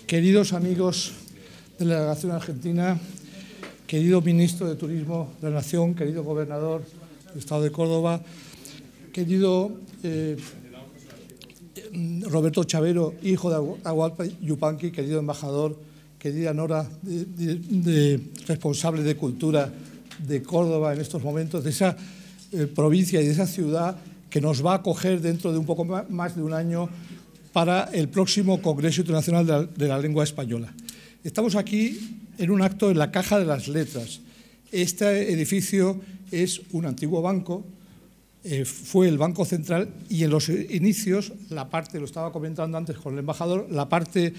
Queridos amigos de la delegación argentina, querido ministro de Turismo de la Nación, querido gobernador del Estado de Córdoba, querido Roberto Chavero, hijo de Atahualpa Yupanqui, querido embajador, querida Nora, responsable de Cultura de Córdoba en estos momentos, de esa provincia y de esa ciudad que nos va a acoger dentro de un poco más de un año para el próximo Congreso Internacional de la Lengua Española. Estamos aquí en un acto en la Caja de las Letras. Este edificio es un antiguo banco, fue el Banco Central, y en los inicios, la parte, lo estaba comentando antes con el embajador, la parte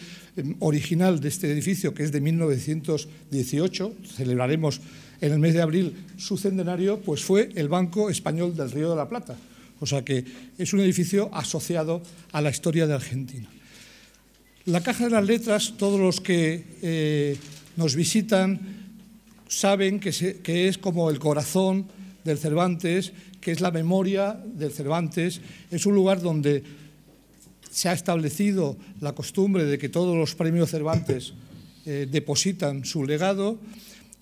original de este edificio, que es de 1918, celebraremos en el mes de abril su centenario, pues fue el Banco Español del Río de la Plata. O sea que es un edificio asociado a la historia de Argentina. La Caja de las Letras, todos los que nos visitan saben que es como el corazón del Cervantes, que es la memoria del Cervantes. Es un lugar donde se ha establecido la costumbre de que todos los premios Cervantes depositan su legado,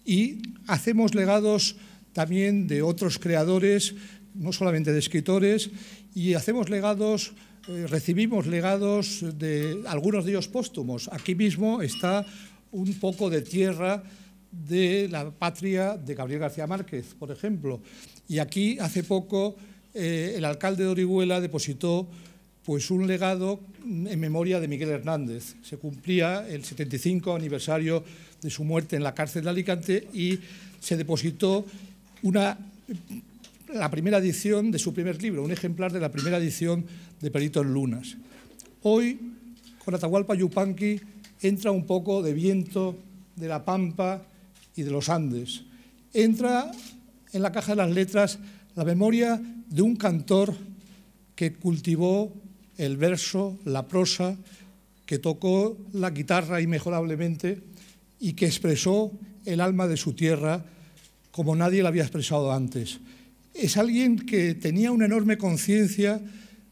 y hacemos legados también de otros creadores, no solamente de escritores, y hacemos legados, recibimos legados de algunos de ellos póstumos. Aquí mismo está un poco de tierra de la patria de Gabriel García Márquez, por ejemplo. Y aquí hace poco el alcalde de Orihuela depositó pues un legado en memoria de Miguel Hernández. Se cumplía el 75 aniversario de su muerte en la cárcel de Alicante y se depositó la primera edición de su primer libro, un ejemplar de la primera edición de Perito en Lunas. Hoy, con Atahualpa Yupanqui, entra un poco de viento de la Pampa y de los Andes. Entra en la Caja de las Letras la memoria de un cantor que cultivó el verso, la prosa, que tocó la guitarra inmejorablemente y que expresó el alma de su tierra como nadie la había expresado antes. Es alguien que tenía una enorme conciencia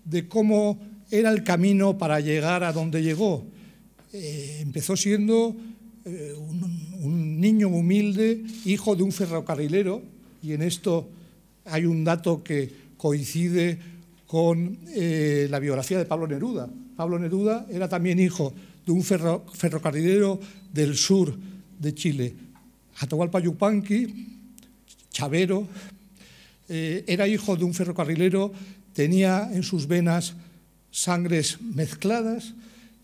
de cómo era el camino para llegar a donde llegó. Empezó siendo un niño humilde, hijo de un ferrocarrilero, y en esto hay un dato que coincide con la biografía de Pablo Neruda. Pablo Neruda era también hijo de un ferrocarrilero del sur de Chile. Atahualpa Yupanqui, Chavero, era hijo de un ferrocarrilero, tenía en sus venas sangres mezcladas,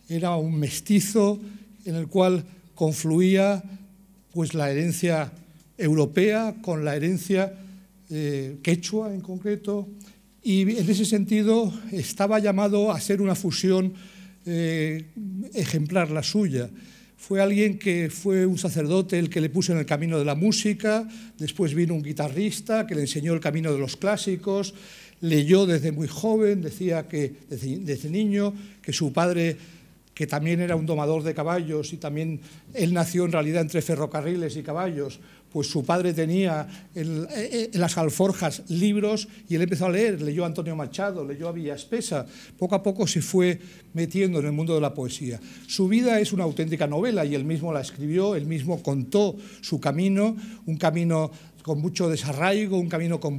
era un mestizo en el cual confluía pues la herencia europea con la herencia quechua en concreto, y en ese sentido estaba llamado a ser una fusión ejemplar la suya. Fue alguien que fue un sacerdote el que le puso en el camino de la música, después vino un guitarrista que le enseñó el camino de los clásicos, leyó desde muy joven, decía que desde niño, que su padre, que también era un domador de caballos, y también él nació en realidad entre ferrocarriles y caballos, pues su padre tenía en las alforjas libros y él empezó a leer, leyó a Antonio Machado, leyó a Villaspesa, poco a poco se fue metiendo en el mundo de la poesía. Su vida es una auténtica novela y él mismo la escribió, él mismo contó su camino, un camino con mucho desarraigo, un camino con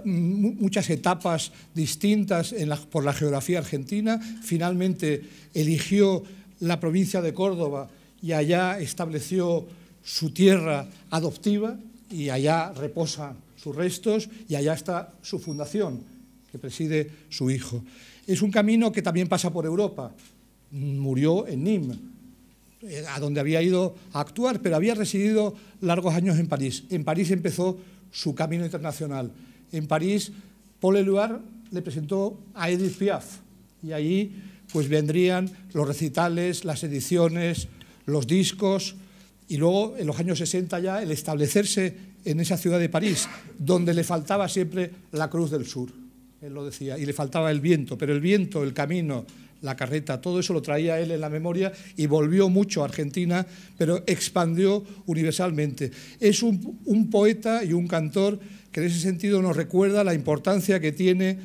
muchas etapas distintas por la geografía argentina. Finalmente eligió la provincia de Córdoba y allá estableció su tierra adoptiva, y allá reposan sus restos y allá está su fundación, que preside su hijo. Es un camino que también pasa por Europa. Murió en Nîmes, a donde había ido a actuar, pero había residido largos años en París. En París empezó su camino internacional. En París, Paul Éluard le presentó a Edith Piaf, y allí pues vendrían los recitales, las ediciones, los discos, y luego en los años 60 ya el establecerse en esa ciudad de París, donde le faltaba siempre la Cruz del Sur, él lo decía, y le faltaba el viento, pero el viento, el camino, la carreta, todo eso lo traía él en la memoria y volvió mucho a Argentina, pero expandió universalmente. Es un poeta y un cantor que en ese sentido nos recuerda la importancia que tiene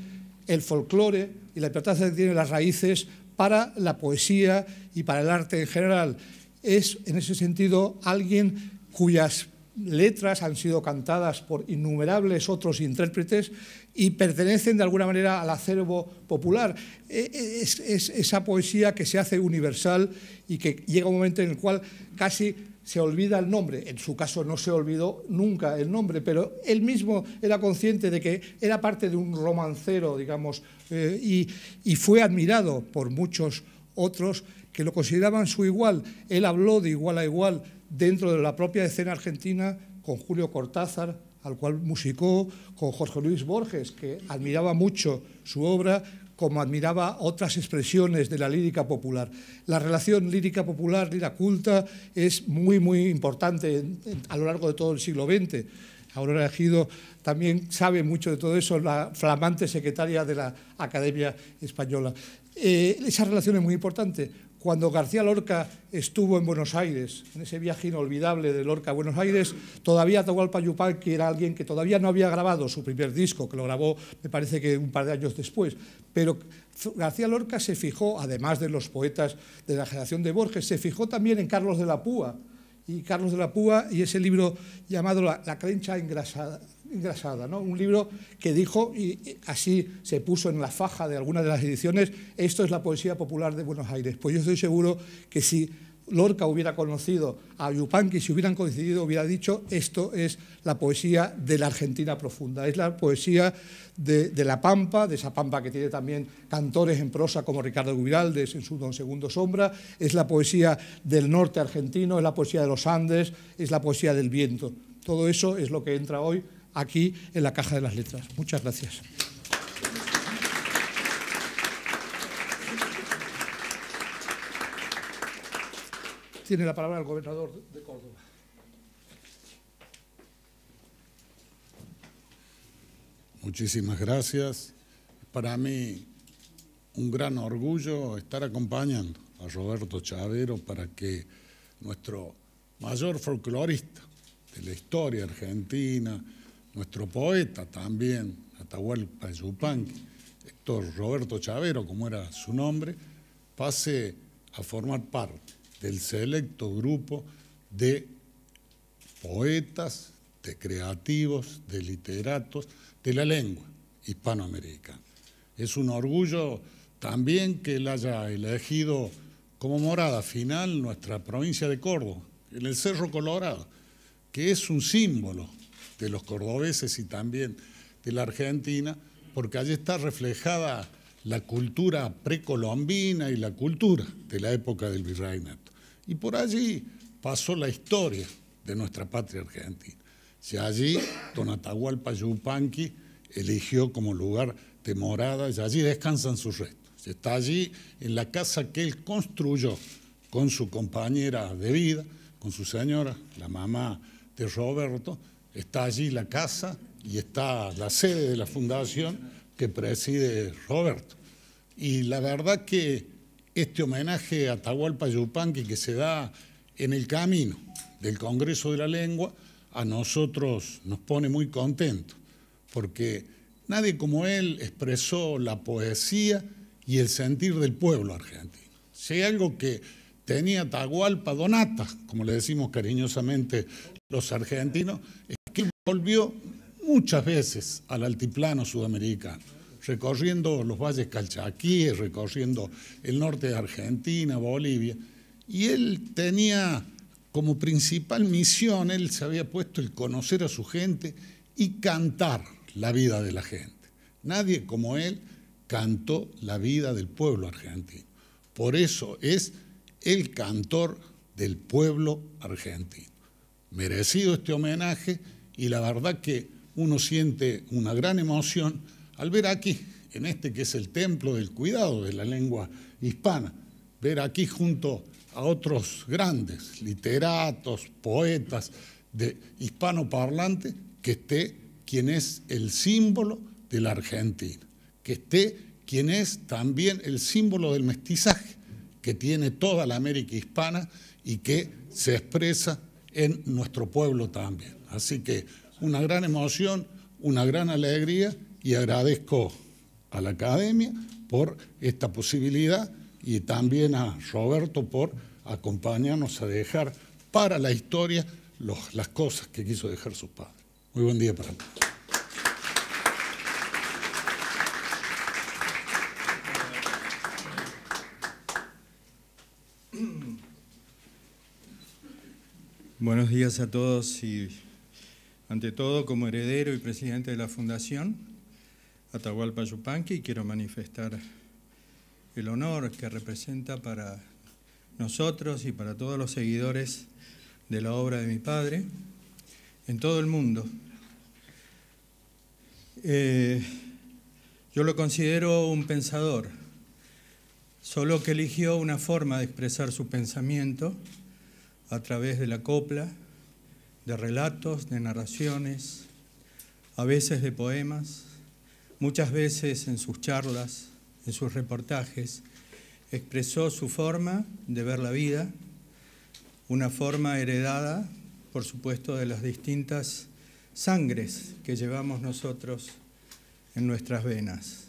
el folclore y la importancia que tienen las raíces para la poesía y para el arte en general. Es, en ese sentido, alguien cuyas letras han sido cantadas por innumerables otros intérpretes y pertenecen de alguna manera al acervo popular. Es esa poesía que se hace universal y que llega un momento en el cual casi se olvida el nombre. En su caso no se olvidó nunca el nombre, pero él mismo era consciente de que era parte de un romancero, digamos, y fue admirado por muchos otros que lo consideraban su igual. Él habló de igual a igual dentro de la propia escena argentina con Julio Cortázar, al cual musicó, con Jorge Luis Borges, que admiraba mucho su obra, como admiraba otras expresiones de la lírica popular. La relación lírica popular, lírica culta, es muy, muy importante a lo largo de todo el siglo XX. Aurora Ejido también sabe mucho de todo eso, la flamante secretaria de la Academia Española. Esa relación es muy importante. Cuando García Lorca estuvo en Buenos Aires, en ese viaje inolvidable de Lorca a Buenos Aires, todavía Atahualpa Yupanqui era alguien que todavía no había grabado su primer disco, que lo grabó, me parece que un par de años después. Pero García Lorca se fijó, además de los poetas de la generación de Borges, se fijó también en Carlos de la Púa. Y Carlos de la Púa y ese libro llamado La crencha engrasada, ¿no? Un libro que dijo, y así se puso en la faja de algunas de las ediciones, esto es la poesía popular de Buenos Aires. Pues yo estoy seguro que si Lorca hubiera conocido a Yupanqui, si hubieran coincidido, hubiera dicho, esto es la poesía de la Argentina profunda, es la poesía de la Pampa, de esa Pampa que tiene también cantores en prosa como Ricardo Guiraldes en su Don Segundo Sombra, es la poesía del norte argentino, es la poesía de los Andes, es la poesía del viento. Todo eso es lo que entra hoy aquí en la caja de las letras. Muchas gracias. Tiene la palabra el gobernador de Córdoba. Muchísimas gracias. Para mí un gran orgullo estar acompañando a Roberto Chavero para que nuestro mayor folclorista de la historia argentina, nuestro poeta también, Atahualpa Yupanqui, Héctor Roberto Chavero, como era su nombre, pase a formar parte del selecto grupo de poetas, de creativos, de literatos, de la lengua hispanoamericana. Es un orgullo también que él haya elegido como morada final nuestra provincia de Córdoba, en el Cerro Colorado, que es un símbolo de los cordobeses y también de la Argentina, porque allí está reflejada la cultura precolombina y la cultura de la época del virreinato. Y por allí pasó la historia de nuestra patria argentina. Si allí don Atahualpa Yupanqui eligió como lugar de morada y allí descansan sus restos. Está allí en la casa que él construyó con su compañera de vida, con su señora, la mamá de Roberto. Está allí la casa y está la sede de la fundación que preside Roberto. Y la verdad que este homenaje a Atahualpa Yupanqui que se da en el camino del Congreso de la Lengua, a nosotros nos pone muy contentos, porque nadie como él expresó la poesía y el sentir del pueblo argentino. Si hay algo que tenía Atahualpa Donata, como le decimos cariñosamente los argentinos, es que volvió muchas veces al altiplano sudamericano, recorriendo los valles calchaquíes, recorriendo el norte de Argentina, Bolivia, y él tenía como principal misión, él se había puesto el conocer a su gente y cantar la vida de la gente. Nadie como él cantó la vida del pueblo argentino. Por eso es el cantor del pueblo argentino. Merecido este homenaje y la verdad que uno siente una gran emoción al ver aquí, en este que es el templo del cuidado de la lengua hispana, ver aquí junto a otros grandes literatos, poetas de hispanoparlante, que esté quien es el símbolo de la Argentina, que esté quien es también el símbolo del mestizaje que tiene toda la América hispana y que se expresa en nuestro pueblo también. Así que una gran emoción, una gran alegría y agradezco a la Academia por esta posibilidad y también a Roberto por acompañarnos a dejar para la historia las cosas que quiso dejar sus padres. Muy buen día para todos. Buenos días a todos y, ante todo, como heredero y presidente de la Fundación Atahualpa Yupanqui, quiero manifestar el honor que representa para nosotros y para todos los seguidores de la obra de mi padre en todo el mundo. Yo lo considero un pensador, solo que eligió una forma de expresar su pensamiento a través de la copla, de relatos, de narraciones, a veces de poemas, muchas veces en sus charlas, en sus reportajes, expresó su forma de ver la vida, una forma heredada, por supuesto, de las distintas sangres que llevamos nosotros en nuestras venas.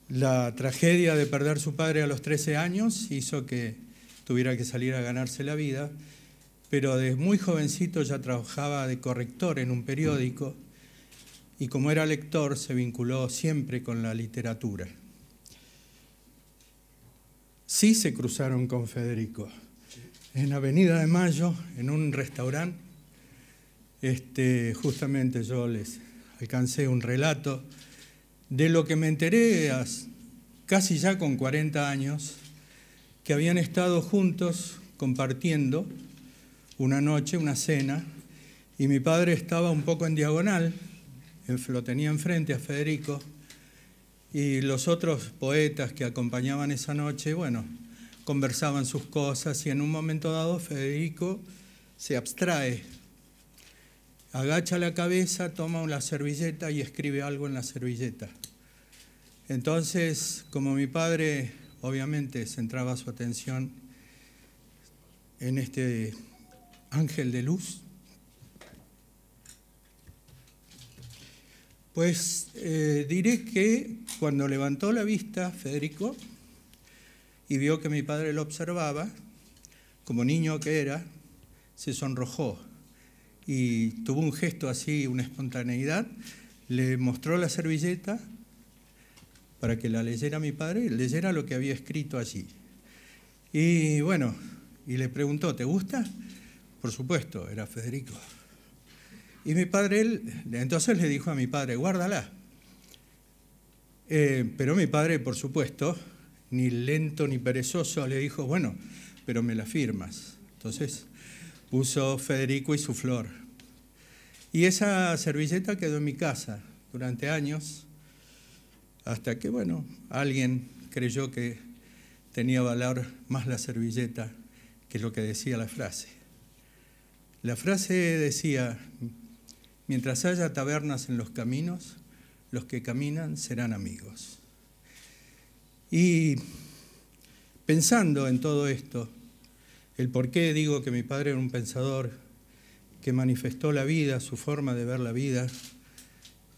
La tragedia de perder su padre a los 13 años hizo que tuviera que salir a ganarse la vida, pero desde muy jovencito ya trabajaba de corrector en un periódico y como era lector se vinculó siempre con la literatura. Sí se cruzaron con Federico en Avenida de Mayo, en un restaurante. Justamente yo les alcancé un relato de lo que me enteré casi ya con 40 años, que habían estado juntos compartiendo una noche, una cena, y mi padre estaba un poco en diagonal, lo tenía enfrente a Federico, y los otros poetas que acompañaban esa noche, bueno, conversaban sus cosas, y en un momento dado Federico se abstrae, agacha la cabeza, toma una servilleta y escribe algo en la servilleta. Entonces, como mi padre obviamente centraba su atención en este ángel de luz, pues diré que cuando levantó la vista Federico y vio que mi padre lo observaba, como niño que era, se sonrojó y tuvo un gesto así, una espontaneidad, le mostró la servilleta para que la leyera mi padre y leyera lo que había escrito allí. Y bueno, y le preguntó, ¿te gusta? Por supuesto, era Federico. Y mi padre, entonces le dijo a mi padre, guárdala. Pero mi padre, por supuesto, ni lento ni perezoso, le dijo, bueno, pero me la firmas. Entonces puso Federico y su flor. Y esa servilleta quedó en mi casa durante años, hasta que, bueno, alguien creyó que tenía valor más la servilleta que lo que decía la frase. La frase decía, mientras haya tabernas en los caminos, los que caminan serán amigos. Y pensando en todo esto, el por qué digo que mi padre era un pensador que manifestó la vida, su forma de ver la vida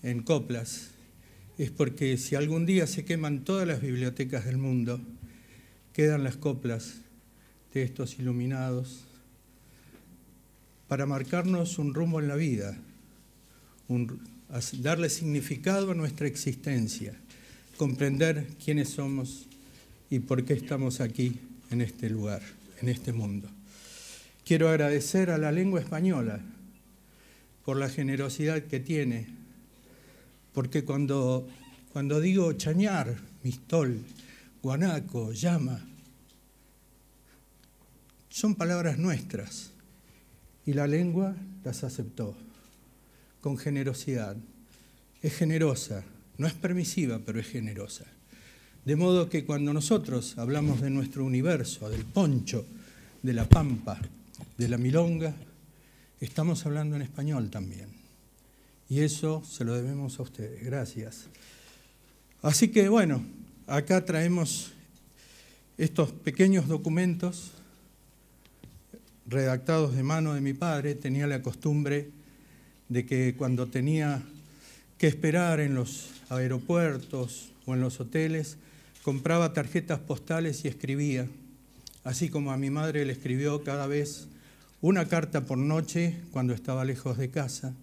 en coplas, es porque si algún día se queman todas las bibliotecas del mundo, quedan las coplas de estos iluminados para marcarnos un rumbo en la vida, darle significado a nuestra existencia, comprender quiénes somos y por qué estamos aquí en este lugar, en este mundo. Quiero agradecer a la lengua española por la generosidad que tiene, porque cuando digo chañar, mistol, guanaco, llama, son palabras nuestras y la lengua las aceptó con generosidad. Es generosa, no es permisiva, pero es generosa. De modo que cuando nosotros hablamos de nuestro universo, del poncho, de la pampa, de la milonga, estamos hablando en español también. Y eso se lo debemos a ustedes. Gracias. Así que, bueno, acá traemos estos pequeños documentos redactados de mano de mi padre. Tenía la costumbre de que cuando tenía que esperar en los aeropuertos o en los hoteles, compraba tarjetas postales y escribía, así como a mi madre le escribió cada vez una carta por noche cuando estaba lejos de casa.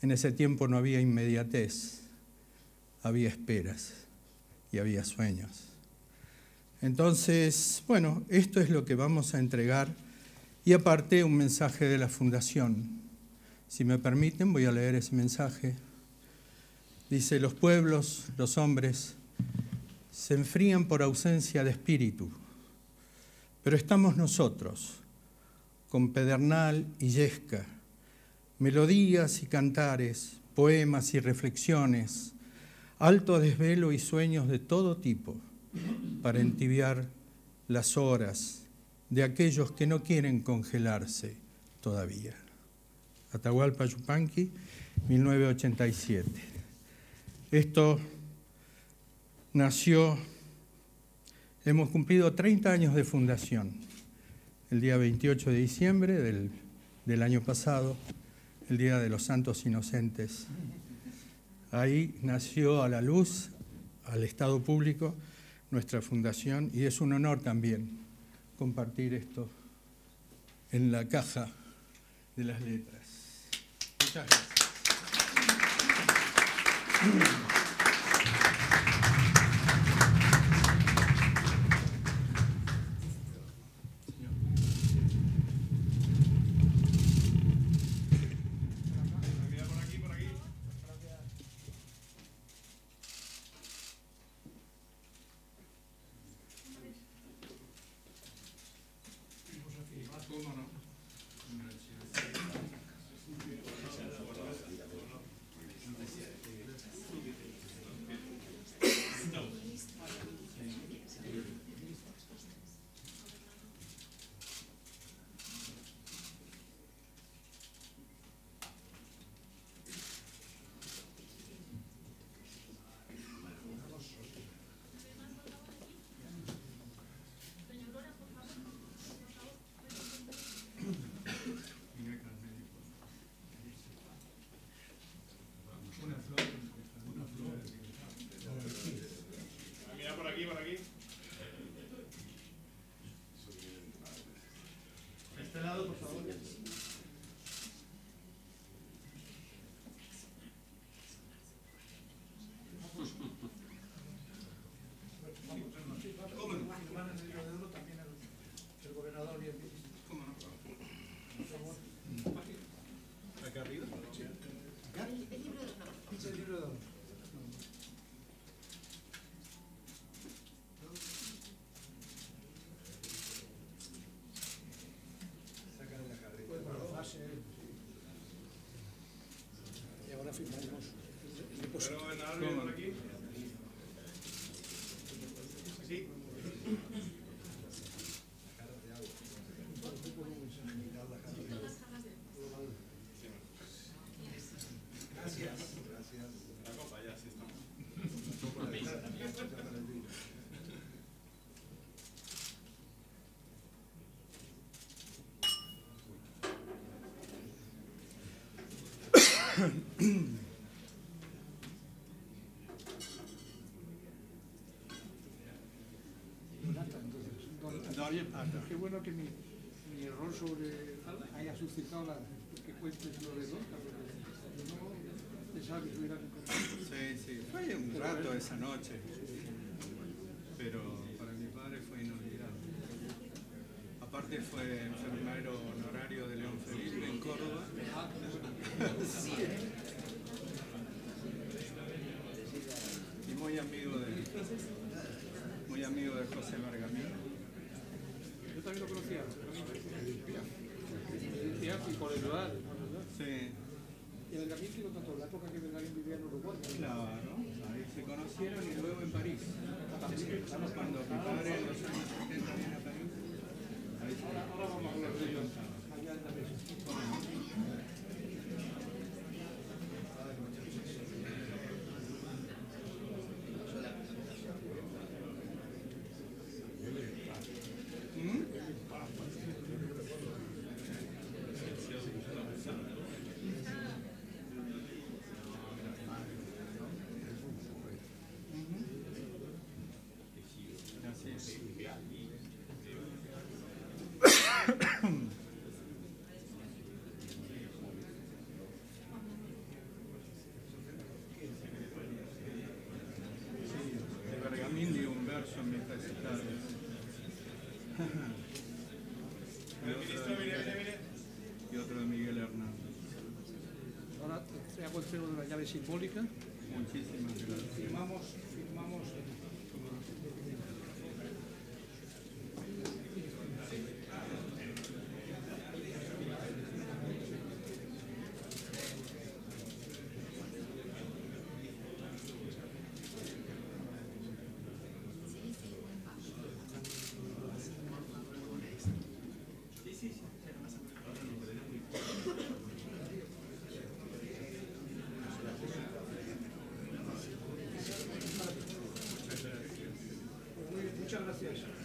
En ese tiempo no había inmediatez, había esperas y había sueños. Entonces, bueno, esto es lo que vamos a entregar y aparte un mensaje de la Fundación. Si me permiten, voy a leer ese mensaje. Dice: los pueblos, los hombres, se enfrían por ausencia de espíritu, pero estamos nosotros, con pedernal y yesca, melodías y cantares, poemas y reflexiones, alto desvelo y sueños de todo tipo, para entibiar las horas de aquellos que no quieren congelarse todavía. Atahualpa Yupanqui, 1987. Esto nació, hemos cumplido 30 años de fundación, el día 28 de diciembre del año pasado, el Día de los Santos Inocentes. Ahí nació a la luz, al Estado público, nuestra fundación, y es un honor también compartir esto en la caja de las letras. Muchas gracias. Y ahora firmamos el depósito. Pero en árbol por aquí. Sí. Gracias. La copa ya sí estamos. Qué bueno que mi error sobre haya suscitado que cuentes lo de Lorca, porque no pensaba que estuvieran en contacto. Sí, sí, fue un rato esa noche, pero para mi padre fue inolvidable. Aparte fue enfermero honorario de León Felipe en Córdoba. Y muy amigo de José Bergamín. Yo también lo conocía, y por el lugar. Sí. Y el Bergamín que lo trató, la época que Bergamín vivía en Uruguay. Claro, ahí se conocieron y luego en París. Cuando mi padre en los años 70 viene a París, ahí se Ahora vamos a hablar de ellos allá en la mesa. Y otro de Miguel Hernández. Ahora te hago entrego de la llave simbólica. Muchísimas gracias. Firmamos. Muchas gracias.